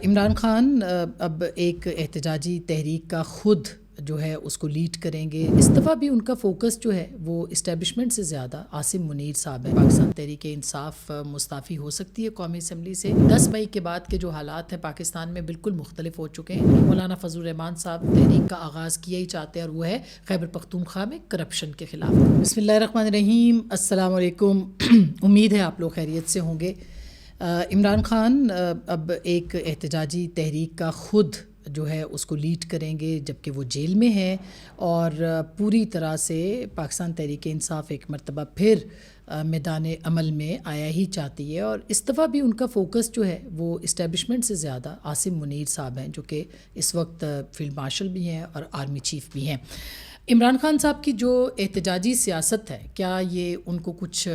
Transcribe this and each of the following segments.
عمران خان اب ایک احتجاجی تحریک کا خود جو ہے اس کو لیڈ کریں گے. اس دفعہ بھی ان کا فوکس جو ہے وہ اسٹیبلشمنٹ سے زیادہ عاصم منیر صاحب ہیں. پاکستان تحریک انصاف مستعفی ہو سکتی ہے قومی اسمبلی سے. 10 مئی کے بعد کے جو حالات ہیں پاکستان میں بالکل مختلف ہو چکے ہیں. مولانا فضل الرحمان صاحب تحریک کا آغاز کیا ہی چاہتے ہیں اور وہ ہے خیبر پختونخوا میں کرپشن کے خلاف. بسم اللہ الرحمن الرحیم. السلام علیکم. امید ہے آپ لوگ خیریت سے ہوں گے. عمران خان اب ایک احتجاجی تحریک کا خود جو ہے اس کو لیڈ کریں گے جبکہ وہ جیل میں ہے اور پوری طرح سے پاکستان تحریک انصاف ایک مرتبہ پھر میدان عمل میں آیا ہی چاہتی ہے. اور اس دفعہ بھی ان کا فوکس جو ہے وہ اسٹیبلشمنٹ سے زیادہ عاصم منیر صاحب ہیں جو کہ اس وقت فیلڈ مارشل بھی ہیں اور آرمی چیف بھی ہیں. عمران خان صاحب کی جو احتجاجی سیاست ہے کیا یہ ان کو کچھ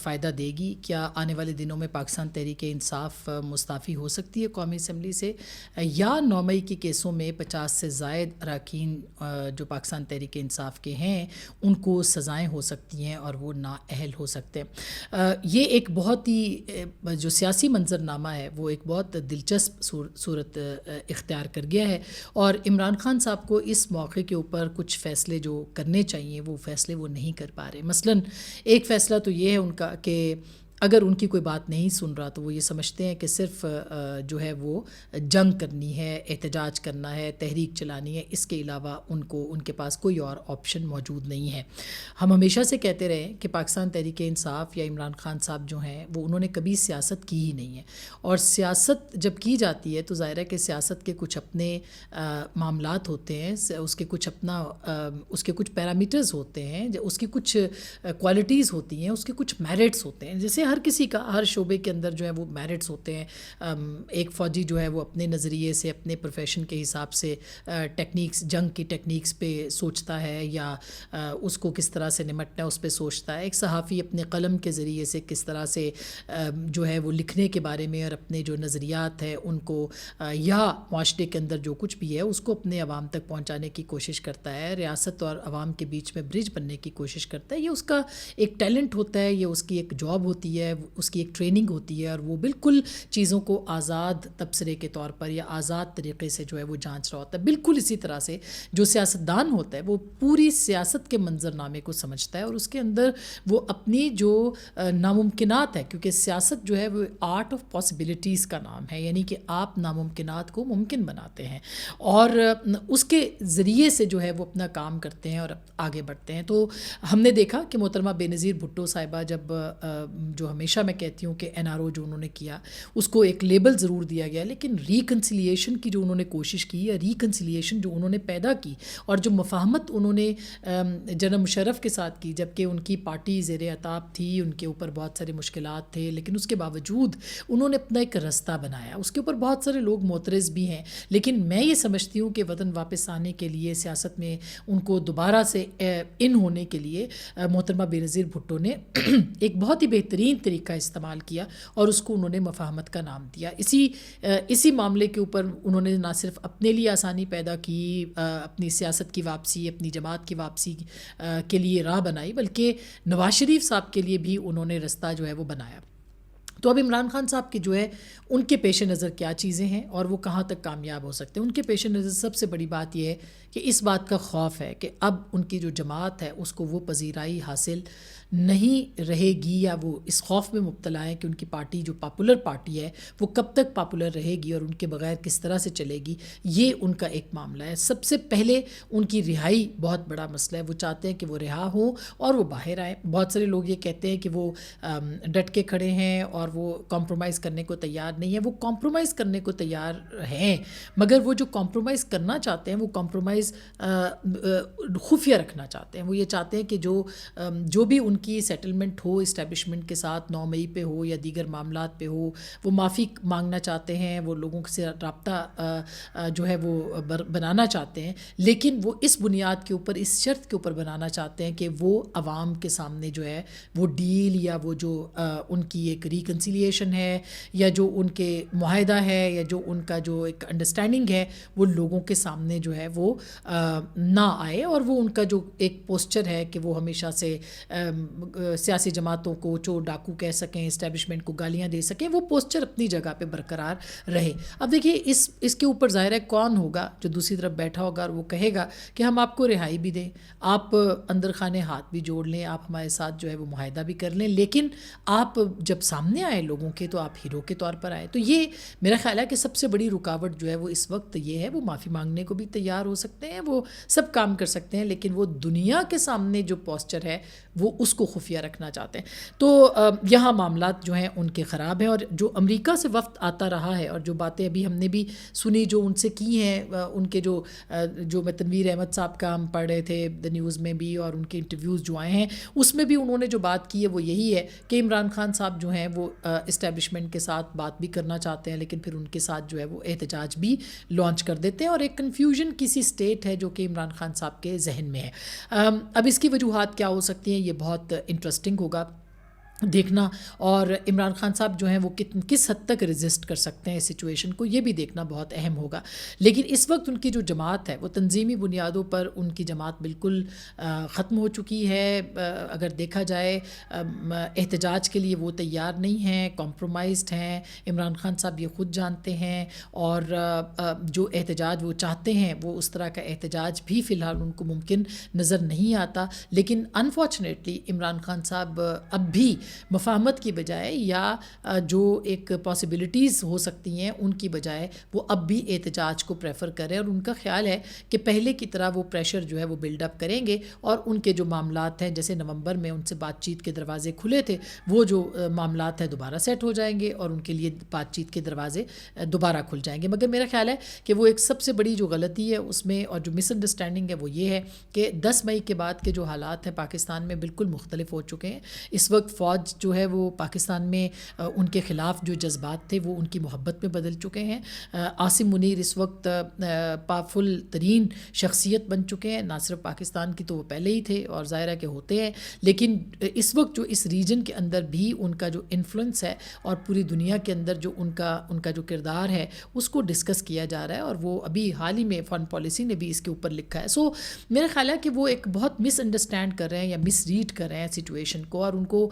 فائدہ دے گی؟ کیا آنے والے دنوں میں پاکستان تحریک انصاف مستعفی ہو سکتی ہے قومی اسمبلی سے، یا 9 مئی کے کیسوں میں 50 سے زائد اراکین جو پاکستان تحریک انصاف کے ہیں ان کو سزائیں ہو سکتی ہیں اور وہ نااہل ہو سکتے ہیں؟ یہ ایک بہت ہی جو سیاسی منظرنامہ ہے وہ ایک بہت دلچسپ صورت اختیار کر گیا ہے اور عمران خان صاحب کو اس موقع کے اوپر کچھ فیصلے جو کرنے چاہیے وہ فیصلے وہ نہیں کر پا رہے. مثلاً ایک فیصلہ تو یہ ہے ان کا کہ اگر ان کی کوئی بات نہیں سن رہا تو وہ یہ سمجھتے ہیں کہ صرف جو ہے وہ جنگ کرنی ہے، احتجاج کرنا ہے، تحریک چلانی ہے، اس کے علاوہ ان کے پاس کوئی اور آپشن موجود نہیں ہے. ہم ہمیشہ سے کہتے رہے کہ پاکستان تحریک انصاف یا عمران خان صاحب جو ہیں وہ انہوں نے کبھی سیاست کی ہی نہیں ہے اور سیاست جب کی جاتی ہے تو ظاہر ہے کہ سیاست کے کچھ اپنے معاملات ہوتے ہیں، اس کے کچھ پیرامیٹرز ہوتے ہیں، اس کی کچھ کوالٹیز ہوتی ہیں، اس کے کچھ میرٹس ہوتے ہیں. جیسے ہر کسی کا ہر شعبے کے اندر جو ہے وہ میرٹس ہوتے ہیں. ایک فوجی جو ہے وہ اپنے نظریے سے اپنے پروفیشن کے حساب سے ٹیکنیکس، جنگ کی ٹیکنیکس پہ سوچتا ہے یا اس کو کس طرح سے نمٹنا ہے اس پہ سوچتا ہے. ایک صحافی اپنے قلم کے ذریعے سے کس طرح سے جو ہے وہ لکھنے کے بارے میں اور اپنے جو نظریات ہیں ان کو یا معاشرے کے اندر جو کچھ بھی ہے اس کو اپنے عوام تک پہنچانے کی کوشش کرتا ہے، ریاست اور عوام کے بیچ میں برج بننے کی کوشش کرتا ہے. یہ اس کا ایک ٹیلنٹ ہوتا ہے، یہ اس کی ایک جاب ہوتی ہے، اس کی ایک ٹریننگ ہوتی ہے اور وہ بالکل چیزوں کو آزاد تبصرے کے طور پر یا آزاد طریقے سے جو ہے وہ جانچ رہا ہوتا ہے. بالکل اسی طرح سے جو سیاستدان ہوتا ہے وہ پوری سیاست کے منظرنامے کو سمجھتا ہے اور اس کے اندر وہ اپنی جو ناممکنات ہے، کیونکہ سیاست جو ہے وہ آرٹ آف پاسبلٹیز کا نام ہے، یعنی کہ آپ ناممکنات کو ممکن بناتے ہیں اور اس کے ذریعے سے جو ہے وہ اپنا کام کرتے ہیں اور آگے بڑھتے ہیں. تو ہم نے دیکھا کہ محترمہ بے نظیر بھٹو صاحبہ جب جو ہمیشہ میں کہتی ہوں کہ NRO جو انہوں نے کیا اس کو ایک لیبل ضرور دیا گیا، لیکن ریکنسیلیشن کی جو انہوں نے کوشش کی یا ریکنسیلیشن جو انہوں نے پیدا کی اور جو مفاہمت انہوں نے جنرل مشرف کے ساتھ کی، جبکہ ان کی پارٹی زیر عطاب تھی، ان کے اوپر بہت سارے مشکلات تھے، لیکن اس کے باوجود انہوں نے اپنا ایک رستہ بنایا. اس کے اوپر بہت سارے لوگ معترض بھی ہیں، لیکن میں یہ سمجھتی ہوں کہ وطن واپس آنے کے لیے سیاست میں ان کو دوبارہ سے ان ہونے کے لیے محترمہ بے نظیر بھٹو نے ایک بہت ہی بہترین طریقہ استعمال کیا اور اس کو انہوں نے مفاہمت کا نام دیا. اسی معاملے کے اوپر انہوں نے نہ صرف اپنے لیے آسانی پیدا کی، اپنی سیاست کی واپسی، اپنی جماعت کی واپسی کے لیے راہ بنائی، بلکہ نواز شریف صاحب کے لیے بھی انہوں نے رستہ جو ہے وہ بنایا. تو اب عمران خان صاحب کی جو ہے ان کے پیش نظر کیا چیزیں ہیں اور وہ کہاں تک کامیاب ہو سکتے ہیں؟ ان کے پیش نظر سب سے بڑی بات یہ ہے کہ اس بات کا خوف ہے کہ اب ان کی جو جماعت ہے اس کو وہ پذیرائی حاصل نہیں رہے گی، یا وہ اس خوف میں مبتلا ہے کہ ان کی پارٹی جو پاپولر پارٹی ہے وہ کب تک پاپولر رہے گی اور ان کے بغیر کس طرح سے چلے گی. یہ ان کا ایک معاملہ ہے. سب سے پہلے ان کی رہائی بہت بڑا مسئلہ ہے. وہ چاہتے ہیں کہ وہ رہا ہوں اور وہ باہر آئیں. بہت سارے لوگ یہ کہتے ہیں کہ وہ ڈٹ کے کھڑے ہیں اور وہ کمپرومائز کرنے کو تیار نہیں ہے. وہ کمپرومائز کرنے کو تیار ہیں، مگر وہ جو کمپرومائز کرنا چاہتے ہیں وہ کمپرومائز خفیہ رکھنا چاہتے ہیں. وہ یہ چاہتے ہیں کہ جو بھی ان کی سیٹلمنٹ ہو اسٹیبلشمنٹ کے ساتھ 9 مئی پہ ہو یا دیگر معاملات پہ ہو، وہ معافی مانگنا چاہتے ہیں، وہ لوگوں سے رابطہ جو ہے وہ بنانا چاہتے ہیں، لیکن وہ اس بنیاد کے اوپر، اس شرط کے اوپر بنانا چاہتے ہیں کہ وہ عوام کے سامنے جو ہے وہ ڈیل یا وہ جو ان کی ایک ریکنسیلیشن ہے یا جو ان کے معاہدہ ہے یا جو ان کا جو ایک انڈرسٹینڈنگ ہے وہ لوگوں کے سامنے جو ہے وہ نہ آئے. اور وہ ان کا جو ایک پوسچر ہے کہ وہ ہمیشہ سے سیاسی جماعتوں کو چور ڈاکو کہہ سکیں, اسٹیبلشمنٹ کو گالیاں دے سکیں, وہ پوسچر اپنی جگہ پہ برقرار رہے. اب دیکھیے اس کے اوپر ظاہر ہے کون ہوگا جو دوسری طرف بیٹھا ہوگا اور وہ کہے گا کہ ہم آپ کو رہائی بھی دیں, آپ اندر خانے ہاتھ بھی جوڑ لیں, آپ ہمارے ساتھ جو ہے وہ معاہدہ بھی کر لیں, لیکن آپ جب سامنے آئے لوگوں کے تو آپ ہیرو کے طور پر آئے. تو یہ میرا خیال ہے کہ سب سے بڑی رکاوٹ جو ہے وہ اس وقت یہ ہے. وہ معافی مانگنے کو بھی تیار ہو سکتے ہیں, وہ سب کام کر سکتے ہیں, لیکن وہ دنیا کے سامنے جو پوسچر ہے وہ اس کو خفیہ رکھنا چاہتے ہیں. تو یہاں معاملات جو ہیں ان کے خراب ہیں. اور جو امریکہ سے وفد آتا رہا ہے اور جو باتیں ابھی ہم نے بھی سنی جو ان سے کی ہیں, ان کے جو میں تنویر احمد صاحب کا ہم پڑھ رہے تھے دا نیوز میں بھی, اور ان کے انٹرویوز جو آئے ہیں اس میں بھی انہوں نے جو بات کی ہے وہ یہی ہے کہ عمران خان صاحب جو ہیں وہ اسٹیبلشمنٹ کے ساتھ بات بھی کرنا چاہتے ہیں, لیکن پھر ان کے ساتھ جو ہے وہ احتجاج بھی لانچ کر دیتے ہیں, اور ایک کنفیوژن کسی سٹیٹ ہے جو کہ عمران خان صاحب کے ذہن میں ہے. اب اس کی وجوہات کیا ہو سکتی ہیں, یہ بہت انٹرسٹنگ ہوگا دیکھنا, اور عمران خان صاحب جو ہیں وہ کس حد تک ریزسٹ کر سکتے ہیں اس سچویشن کو, یہ بھی دیکھنا بہت اہم ہوگا. لیکن اس وقت ان کی جو جماعت ہے وہ تنظیمی بنیادوں پر ان کی جماعت بالکل ختم ہو چکی ہے. اگر دیکھا جائے احتجاج کے لیے وہ تیار نہیں ہیں, کمپرومائزڈ ہیں. عمران خان صاحب یہ خود جانتے ہیں, اور جو احتجاج وہ چاہتے ہیں وہ اس طرح کا احتجاج بھی فی الحال ان کو ممکن نظر نہیں آتا. لیکن انفارچونیٹلی عمران خان صاحب اب بھی مفاہمت کی بجائے یا جو ایک پاسبلٹیز ہو سکتی ہیں ان کی بجائے وہ اب بھی احتجاج کو پریفر کریں, اور ان کا خیال ہے کہ پہلے کی طرح وہ پریشر جو ہے وہ بلڈ اپ کریں گے, اور ان کے جو معاملات ہیں جیسے نومبر میں ان سے بات چیت کے دروازے کھلے تھے وہ جو معاملات ہیں دوبارہ سیٹ ہو جائیں گے, اور ان کے لیے بات چیت کے دروازے دوبارہ کھل جائیں گے. مگر میرا خیال ہے کہ وہ ایک سب سے بڑی جو غلطی ہے اس میں اور جو مس انڈرسٹینڈنگ ہے وہ یہ ہے کہ 10 مئی کے بعد کے جو حالات ہیں پاکستان میں بالکل مختلف ہو چکے ہیں. اس وقت فوج جو ہے وہ پاکستان میں ان کے خلاف جو جذبات تھے وہ ان کی محبت میں بدل چکے ہیں. عاصم منیر اس وقت پاورفل ترین شخصیت بن چکے ہیں, نہ صرف پاکستان کی تو وہ پہلے ہی تھے اور ظاہر ہے کہ ہوتے ہیں, لیکن اس وقت جو اس ریجن کے اندر بھی ان کا جو انفلوئنس ہے اور پوری دنیا کے اندر جو ان کا جو کردار ہے اس کو ڈسکس کیا جا رہا ہے, اور وہ ابھی حال ہی میں فارن پالیسی نے بھی اس کے اوپر لکھا ہے. سو میرا خیال ہے کہ وہ ایک بہت مس انڈرسٹینڈ کر رہے ہیں یا مس ریڈ کر رہے ہیں سچویشن کو, اور ان کو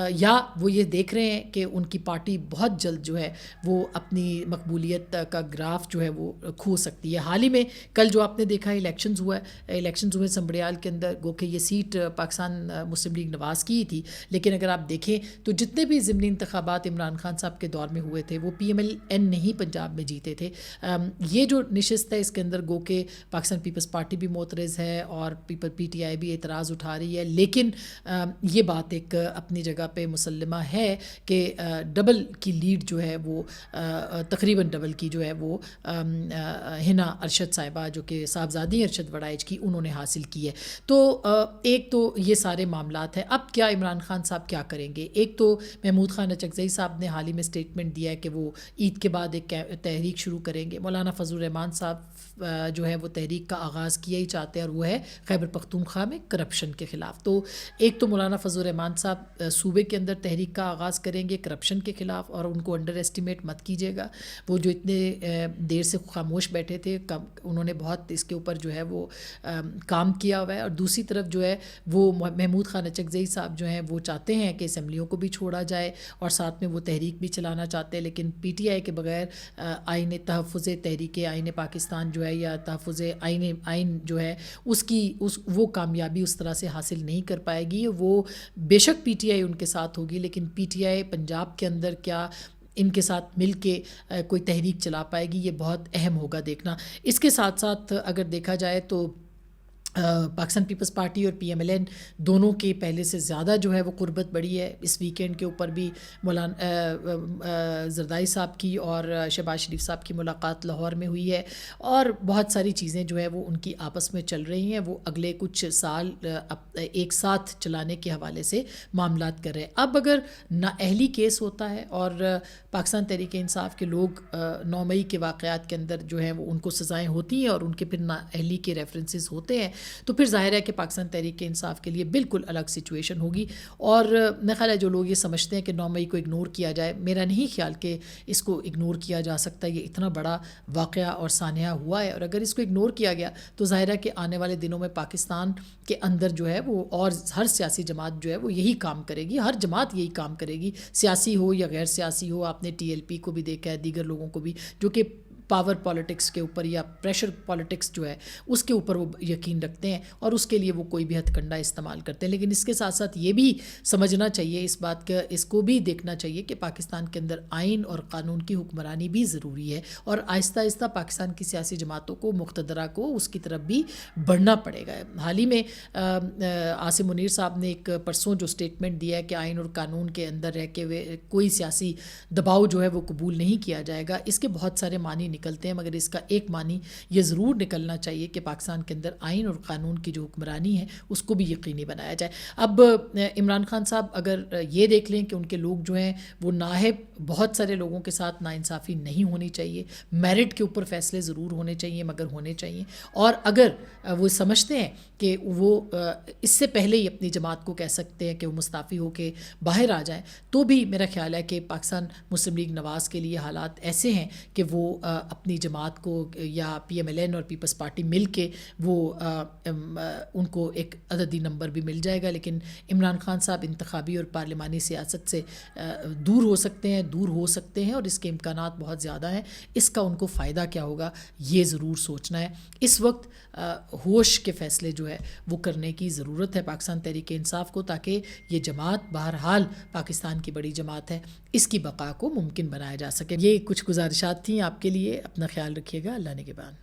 یا وہ یہ دیکھ رہے ہیں کہ ان کی پارٹی بہت جلد جو ہے وہ اپنی مقبولیت کا گراف جو ہے وہ کھو سکتی ہے. حال ہی میں کل جو آپ نے دیکھا الیکشنز ہوئے سمبڑیال کے اندر, گو کہ یہ سیٹ پاکستان مسلم لیگ نواز کی ہی تھی, لیکن اگر آپ دیکھیں تو جتنے بھی ضمنی انتخابات عمران خان صاحب کے دور میں ہوئے تھے وہ PMLN نہیں پنجاب میں جیتے تھے. یہ جو نشست ہے اس کے اندر گو کہ پاکستان پیپلز پارٹی بھی معترض ہے اور PTI بھی اعتراض اٹھا رہی ہے, لیکن یہ بات ایک اپنی جگہ پہ مسلمہ ہے کہ ڈبل کی لیڈ جو ہے وہ تقریباً ڈبل کی جو ہے وہ ہنا ارشد صاحبہ جو کہ صاحبزادی ارشد وڑائچ کی انہوں نے حاصل کی ہے. تو ایک تو یہ سارے معاملات ہیں. اب کیا عمران خان صاحب کیا کریں گے؟ ایک تو محمود خان اچکزئی صاحب نے حال ہی میں اسٹیٹمنٹ دیا ہے کہ وہ عید کے بعد ایک تحریک شروع کریں گے. مولانا فضل الرحمان صاحب جو ہے وہ تحریک کا آغاز کیا ہی چاہتے ہیں, اور وہ ہے خیبر پختونخوا میں کرپشن کے خلاف. تو ایک تو مولانا فضل الرحمان صاحب صوبے کے اندر تحریک کا آغاز کریں گے کرپشن کے خلاف, اور ان کو انڈر ایسٹیمیٹ مت کیجیے گا. وہ جو اتنے دیر سے خاموش بیٹھے تھے انہوں نے بہت اس کے اوپر جو ہے وہ کام کیا ہوا ہے. اور دوسری طرف جو ہے وہ محمود خان اچکزئی صاحب جو ہیں وہ چاہتے ہیں کہ اسمبلیوں کو بھی چھوڑا جائے, اور ساتھ میں وہ تحریک بھی چلانا چاہتے ہیں, لیکن PTI کے بغیر آئین تحفظ تحریک آئین پاکستان جو ہے یا تحفظ آئین جو ہے وہ کامیابی اس طرح سے حاصل نہیں کر پائے گی. وہ بے شک PTI ان کے ساتھ ہوگی, لیکن PTI پنجاب کے اندر کیا ان کے ساتھ مل کے کوئی تحریک چلا پائے گی, یہ بہت اہم ہوگا دیکھنا. اس کے ساتھ ساتھ اگر دیکھا جائے تو پاکستان پیپلز پارٹی اور PMLN دونوں کے پہلے سے زیادہ جو ہے وہ قربت بڑھی ہے. اس ویکینڈ کے اوپر بھی مولانا زردائی صاحب کی اور شہباز شریف صاحب کی ملاقات لاہور میں ہوئی ہے, اور بہت ساری چیزیں جو ہے وہ ان کی آپس میں چل رہی ہیں. وہ اگلے کچھ سال ایک ساتھ چلانے کے حوالے سے معاملات کر رہے ہیں. اب اگر نااہلی کیس ہوتا ہے اور پاکستان تحریک انصاف کے لوگ 9 مئی کے واقعات کے اندر جو ہیں وہ ان کو سزائیں ہوتی ہیں اور ان کے پھر نااہلی کے ریفرنسز ہوتے ہیں, تو پھر ظاہر ہے کہ پاکستان تحریک انصاف کے لیے بالکل الگ سچویشن ہوگی. اور میرا خیال ہے جو لوگ یہ سمجھتے ہیں کہ 9 مئی کو اگنور کیا جائے, میرا نہیں خیال کہ اس کو اگنور کیا جا سکتا. یہ اتنا بڑا واقعہ اور سانحہ ہوا ہے, اور اگر اس کو اگنور کیا گیا تو ظاہر ہے کہ آنے والے دنوں میں پاکستان کے اندر جو ہے وہ, اور ہر سیاسی جماعت جو ہے وہ یہی کام کرے گی, ہر جماعت یہی کام کرے گی, سیاسی ہو یا غیر سیاسی ہو. آپ نے TLP کو بھی دیکھا ہے, دیگر لوگوں کو بھی, جو کہ پاور پالیٹکس کے اوپر یا پریشر پالیٹکس جو ہے اس کے اوپر وہ یقین رکھتے ہیں, اور اس کے لیے وہ کوئی بھی ہتھ کنڈا استعمال کرتے ہیں. لیکن اس کے ساتھ ساتھ یہ بھی سمجھنا چاہیے, اس بات کا, اس کو بھی دیکھنا چاہیے کہ پاکستان کے اندر آئین اور قانون کی حکمرانی بھی ضروری ہے, اور آہستہ آہستہ پاکستان کی سیاسی جماعتوں کو, مقتدرہ کو اس کی طرف بھی بڑھنا پڑے گا. حال ہی میں عاصم منیر صاحب نے ایک پرسوں جو اسٹیٹمنٹ دیا ہے کہ آئین اور قانون کے اندر رہ کے کوئی سیاسی دباؤ جو ہے وہ قبول نہیں کیا جائے گا, اس کے بہت سارے معنی نکلتے ہیں, مگر اس کا ایک معنی یہ ضرور نکلنا چاہیے کہ پاکستان کے اندر آئین اور قانون کی جو حکمرانی ہے اس کو بھی یقینی بنایا جائے. اب عمران خان صاحب اگر یہ دیکھ لیں کہ ان کے لوگ جو ہیں وہ ناہب, بہت سارے لوگوں کے ساتھ ناانصافی نہیں ہونی چاہیے, میرٹ کے اوپر فیصلے ضرور ہونے چاہیے مگر ہونے چاہیے, اور اگر وہ سمجھتے ہیں کہ وہ اس سے پہلے ہی اپنی جماعت کو کہہ سکتے ہیں کہ وہ مستعفی ہو کے باہر آ جائیں, تو بھی میرا خیال ہے کہ پاکستان مسلم لیگ نواز کے لیے حالات ایسے ہیں کہ وہ اپنی جماعت کو یا PMLN اور پیپلز پارٹی مل کے وہ ان کو ایک عددی نمبر بھی مل جائے گا. لیکن عمران خان صاحب انتخابی اور پارلیمانی سیاست سے دور ہو سکتے ہیں اور اس کے امکانات بہت زیادہ ہیں. اس کا ان کو فائدہ کیا ہوگا یہ ضرور سوچنا ہے. اس وقت ہوش کے فیصلے جو ہے وہ کرنے کی ضرورت ہے پاکستان تحریک انصاف کو, تاکہ یہ جماعت بہرحال پاکستان کی بڑی جماعت ہے, اس کی بقا کو ممکن بنایا جا سکے. یہ کچھ گزارشات تھیں آپ کے لیے, اپنا خیال رکھیے گا. اللہ نگہبان.